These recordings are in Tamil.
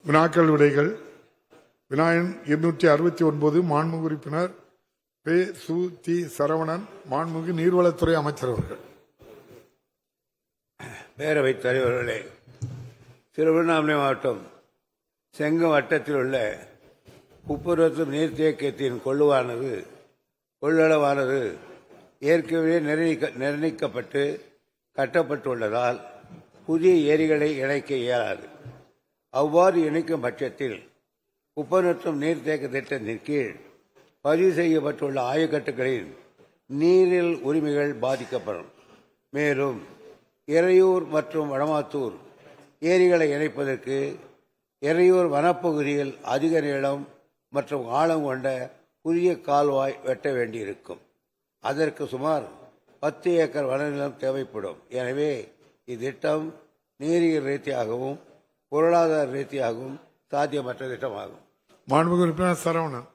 வினாக்கள் விடைகள். வினாயன் 269 மாண்புமிகு உறுப்பினர் பே. சு. தி. சரவணன், மாண்புமிகு நீர்வளத்துறை அமைச்சர் அவர்கள். பேரவைத் தலைவர்களே, திருவண்ணாமலை மாவட்டம் செங்கம் வட்டத்தில் உள்ள உப்புரத்து நீர்த்தேக்கத்தின் கொள்ளளவானது ஏற்கனவே நிர்ணயிக்கப்பட்டு கட்டப்பட்டுள்ளதால் புதிய ஏரிகளை இணைக்க இயலாது. அவ்வாறு இணைக்கும் பட்சத்தில் உப்பநத்தம் நீர்த்தேக்க திட்டத்தின் கீழ் பதிவு செய்யப்பட்டுள்ள ஆயக்கட்டுகளின் நீரில் உரிமைகள் பாதிக்கப்படும். மேலும் எறையூர் மற்றும் வடமாத்தூர் ஏரிகளை இணைப்பதற்கு எறையூர் வனப்பகுதியில் அதிக நீளம் மற்றும் ஆழம் கொண்ட புதிய கால்வாய் வெட்ட வேண்டியிருக்கும். அதற்கு சுமார் 10 ஏக்கர் வனநிலம் தேவைப்படும். எனவே இத்திட்டம் நீரியல் ரீதியாகவும் பொருளாதார ரீதியாகவும் சாத்தியமற்ற திட்டமாகும். மாண்புமிகு உறுப்பினர் சரவணன்.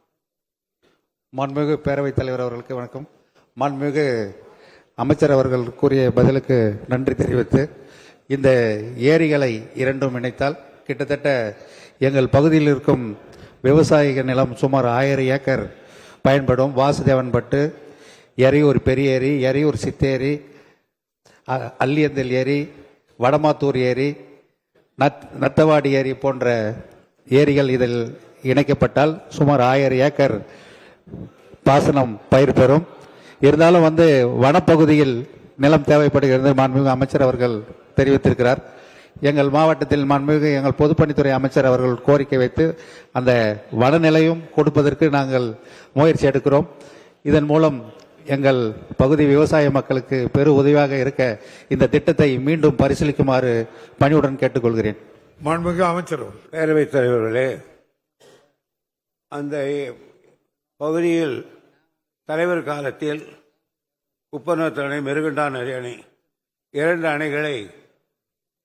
மாண்புமிகு பேரவைத் தலைவர் அவர்களுக்கு வணக்கம். மாண்புமிகு அமைச்சர் அவர்கள் கூறிய பதிலுக்கு நன்றி தெரிவித்து, இந்த ஏரிகளை இரண்டும் இணைத்தால் கிட்டத்தட்ட எங்கள் பகுதியில் இருக்கும் விவசாயிக நிலம் சுமார் 1000 ஏக்கர் பயன்படும். வாசுதேவன்பட்டு, எறையூர் பெரிய ஏரி, எறையூர் சித்தேரி, அல்லியந்தல் ஏரி, வடமாத்தூர் ஏரி, நத்தவாடி ஏரி போன்ற ஏரிகள் இதில் இணைக்கப்பட்டால் சுமார் 1000 ஏக்கர் பாசனம் பயிர் பெறும். இருந்தாலும் வனப்பகுதியில் நிலம் தேவைப்படுகிறது. மாண்புமிகு அமைச்சர் அவர்கள் தெரிவித்திருக்கிறார். எங்கள் மாவட்டத்தில் மாண்புமிகு எங்கள் பொதுப்பணித்துறை அமைச்சர் அவர்கள் கோரிக்கை வைத்து அந்த வனநிலையும் கொடுப்பதற்கு நாங்கள் முயற்சி எடுக்கிறோம். இதன் மூலம் எங்கள் பகுதி விவசாய மக்களுக்கு பெரு உதவியாக இருக்க இந்த திட்டத்தை மீண்டும் பரிசீலிக்குமாறு பணிவுடன் கேட்டுக்கொள்கிறேன். மாண்புமிகு அமைச்சர். பேரவைத் தலைவர்களே, அந்த பகுதியில் தலைவர் காலத்தில் உப்பநத்து அணை, மெருகண்டா நதி அணை, 2 அணைகளை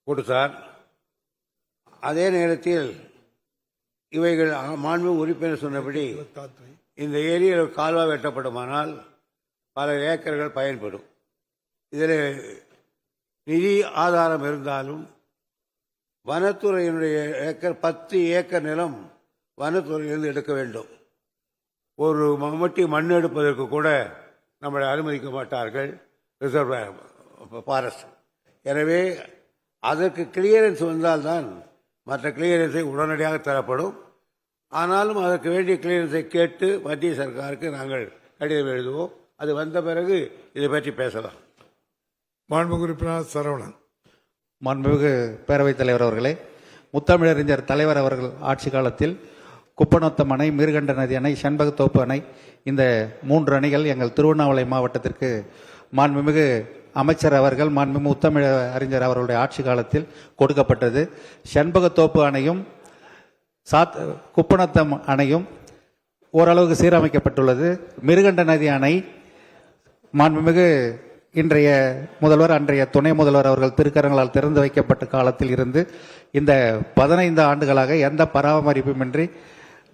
கொடுத்தார். அதே நேரத்தில் இவைகள் மாண்புமிகு உறுப்பினர் சொன்னபடி இந்த ஏரியில் கால்வாய் வெட்டப்படுமானால் பல ஏக்கர்கள் பயன்படும். இதில் நிதி ஆதாரம் இருந்தாலும் வனத்துறையினுடைய 10 ஏக்கர் நிலம் வனத்துறையிலிருந்து எடுக்க வேண்டும். ஒரு மம்மட்டி மண் எடுப்பதற்கு கூட நம்மளை அனுமதிக்க மாட்டார்கள் ரிசர்வ் ஃபாரஸ்ட். எனவே அதற்கு கிளியரன்ஸ் வந்தால்தான் மற்ற கிளியரன்ஸை உடனடியாக தரப்படும். ஆனாலும் அதற்கு வேண்டிய கிளியரன்ஸை கேட்டு மத்திய சர்க்காருக்கு நாங்கள் கடிதம் எழுதுவோம். அது வந்த பிறகு இதை பற்றி பேசலாம். மாண்புமிகு உறுப்பினர் சரவணன். மாண்புமிகு பேரவைத் தலைவர் அவர்களே, முத்தமிழறிஞர் தலைவர் அவர்கள் ஆட்சி காலத்தில் குப்பநத்தம் அணை, மீர்கண்ட நதி அணை, செண்பகத்தோப்பு அணை, இந்த 3 அணைகள் எங்கள் திருவண்ணாமலை மாவட்டத்திற்கு மாண்புமிகு அமைச்சர் அவர்கள், மாண்புமிகு முத்தமிழ் அறிஞர் அவர்களுடைய ஆட்சி காலத்தில் கொடுக்கப்பட்டது. செண்பகத்தோப்பு அணையும் குப்பநத்தம் அணையும் ஓரளவுக்கு சீரமைக்கப்பட்டுள்ளது. மிருகண்ட நதி அணை மாண்புமிகு இன்றைய முதல்வர், அன்றைய துணை முதல்வர் அவர்கள் திருக்கரங்களால் திறந்து வைக்கப்பட்ட காலத்தில் இருந்து இந்த 15 ஆண்டுகளாக எந்த பராமரிப்புமின்றி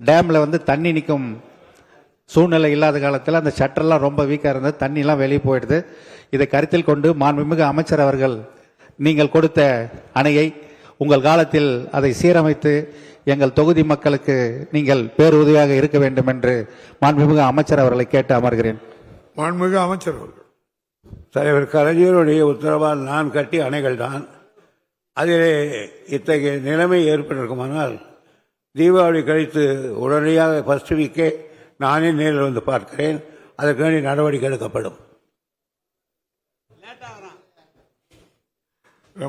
டேம்ல தண்ணி நிற்கும் சூழ்நிலை இல்லாத காலத்தில் அந்த ஷட்டர்லாம் ரொம்ப வீக்காக இருந்தது. தண்ணிலாம் வெளியே போயிடுது. இதை கருத்தில் கொண்டு மாண்புமிகு அமைச்சர் அவர்கள் நீங்கள் கொடுத்த அணையை உங்கள் காலத்தில் அதை சீரமைத்து எங்கள் தொகுதி மக்களுக்கு நீங்கள் பேருதவியாக இருக்க வேண்டும் என்று மாண்புமிகு அமைச்சர் அவர்களை கேட்டு அமர்கிறேன். மாண்புமிகு அமைச்சர் அவர்கள். தலைவர் கலைஞருடைய உத்தரவால் நான் கட்டிய அணைகள் தான். அதிலே இத்தகைய நிலைமை ஏற்பட்டிருக்குமானால் தீபாவளி கழித்து உடனடியாக ஃபர்ஸ்ட் வீக்கே நானே நேரில் வந்து பார்க்கிறேன். அதற்கு வேண்டிய நடவடிக்கை எடுக்கப்படும்.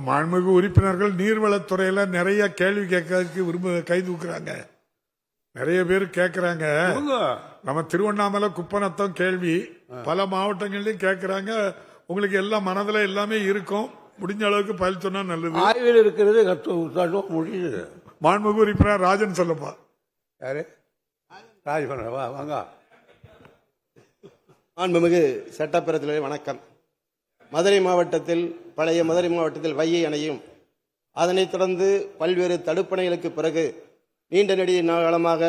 மாண்புமிகு உறுப்பினர்கள் நீர்வளத்துறையில நிறைய கேள்வி கேட்கறதுக்கு கை தூக்குறாங்க. நிறைய பேர் கேட்கிறாங்க. நம்ம திருவண்ணாமலை குப்பநத்தம் கேள்வி பல மாவட்டங்கள்லயும் கேட்கிறாங்க. உங்களுக்கு எல்லாம் மனதில் எல்லாமே இருக்கும். முடிஞ்ச அளவுக்கு பதில் சொன்னா நல்லது. ஆய்வில் இருக்கிறது முடியுது. மாண்புமிகு உறுப்பினர் ராஜன் சொல்லப்பா. யாரு? ராஜன் வாங்க. மாண்புமிகு சட்டப்பேரவைத் வணக்கம். மதுரை மாவட்டத்தில் பழைய மதுரை மாவட்டத்தில் வையை அணையும், அதனைத் தொடர்ந்து பல்வேறு தடுப்பணைகளுக்கு பிறகு நீண்ட நெடிய காலமாக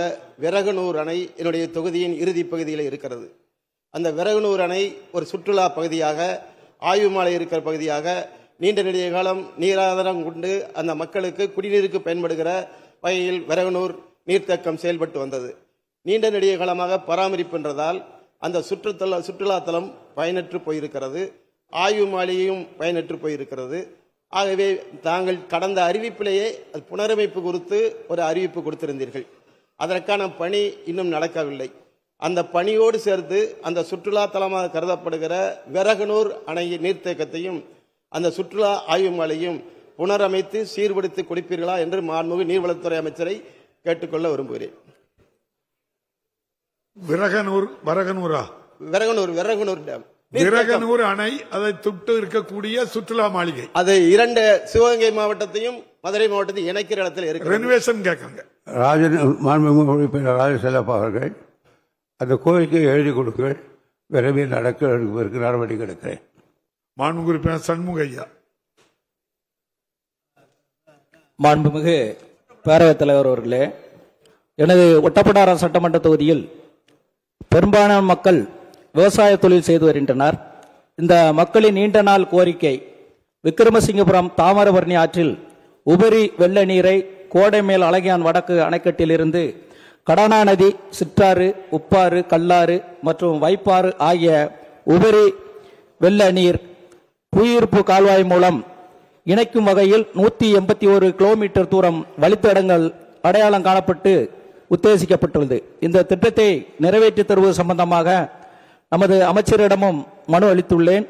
விறகுனூர் அணை என்னுடைய தொகுதியின் இறுதி பகுதியில் இருக்கிறது. அந்த விறகுனூர் அணை ஒரு சுற்றுலா பகுதியாக, ஆய்வு மாலை இருக்கிற பகுதியாக நீண்ட நெடிய காலம் நீராதாரம் கொண்டு அந்த மக்களுக்கு குடிநீருக்கு பயன்படுகிற பகையில் விரகனூர் நீர்த்தேக்கம் செயல்பட்டு வந்தது. நீண்ட நெடிய காலமாக பராமரிப்புன்றதால் அந்த சுற்றுலாத்தலம் பயனற்று போயிருக்கிறது. ஆய்வு மாளிகையும் பயனற்று போயிருக்கிறது. ஆகவே தாங்கள் கடந்த அறிவிப்பிலேயே புனரமைப்பு குறித்து ஒரு அறிவிப்பு கொடுத்திருந்தீர்கள். அதற்கான பணி இன்னும் நடக்கவில்லை. அந்த பணியோடு சேர்த்து அந்த சுற்றுலா தலமாக கருதப்படுகிற விரகனூர் அணை நீர்த்தேக்கத்தையும் அந்த சுற்றுலா ஆய்வு மாலையும் புனரமைத்து சீர்படுத்தி கொடுப்பீர்களா என்று மாண்புமிகு நீர்வளத்துறை அமைச்சரை கேட்டுக்கொள்ள விரும்புகிறேன். விரகனூர் டேம், விரகனூர் அணை, அதை தொட்டு இருக்கக்கூடிய சுற்றுலா மாளிகை, அது இரண்டு சிவகங்கை மாவட்டத்தையும் மதுரை மாவட்டத்தையும் இணைக்கிற இடத்துல இருக்கு. ரெனோவேஷன் கேட்காங்க. மாண்புமிகு உறுப்பினர் ராஜ செல்லப்பா அவர்கள் அந்த கோரிக்கையை எழுதி கொடுங்கள். விரைவில் நடக்க நடவடிக்கை எடுக்கிறேன். மாண்புமிகு உறுப்பினர் சண்முகையா. மாண்புமிகு பேரவைத் தலைவர் அவர்களே, எனது ஒட்டப்பிடாரம் சட்டமன்ற தொகுதியில் பெரும்பாலான மக்கள் விவசாய தொழில் செய்து வருகின்றனர். இந்த மக்களின் நீண்ட நாள் கோரிக்கை விக்கிரமசிங்கபுரம் தாமிரபரணி ஆற்றில் உபரி வெள்ள நீரை கோடைமேல் அழகியான் வடக்கு அணைக்கட்டிலிருந்து கடனா நதி, சிற்றாறு, உப்பாறு, கல்லாறு மற்றும் வைப்பாறு ஆகிய உபரி வெள்ள நீர் புவியீர்ப்பு கால்வாய் மூலம் இணைக்கும் வகையில் 181 கிலோமீட்டர் தூரம் வழித்தடங்கள் அடையாளம் காணப்பட்டு உத்தேசிக்கப்பட்டுள்ளது. இந்த திட்டத்தை நிறைவேற்றி தருவது சம்பந்தமாக நமது அமைச்சரிடமும் மனு அளித்துள்ளேன்.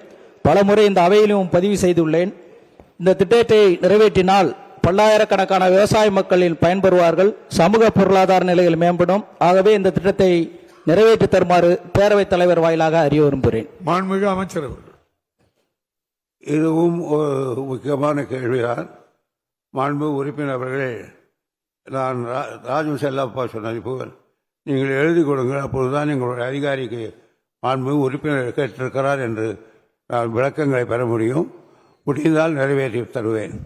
பலமுறை இந்த அவையிலும் பதிவு செய்துள்ளேன். இந்த திட்டத்தை நிறைவேற்றினால் பல்லாயிரக்கணக்கான விவசாய மக்களில் பயன்பெறுவார்கள். சமூக பொருளாதார நிலைகள் மேம்படும். ஆகவே இந்த திட்டத்தை நிறைவேற்றி தருமாறு பேரவைத் தலைவர் வாயிலாக அறிய விரும்புகிறேன். மாண்புமிகு அமைச்சர் அவர்கள். இதுவும் ஒரு முக்கியமான கேள்விதான். மாண்புமிகு உறுப்பினர் அவர்களே, நான் ராஜு செல்லப்பா சொன்னது போல் நீங்கள் எழுதி கொடுங்கள். அப்போதுதான் எங்களுடைய அதிகாரிக்கு மாண்புமிகு உறுப்பினர் கேட்டிருக்கிறார் என்று நான் விளக்கங்களை பெற முடியும். முடிந்தால் நிறைவேற்றி தருவேன்.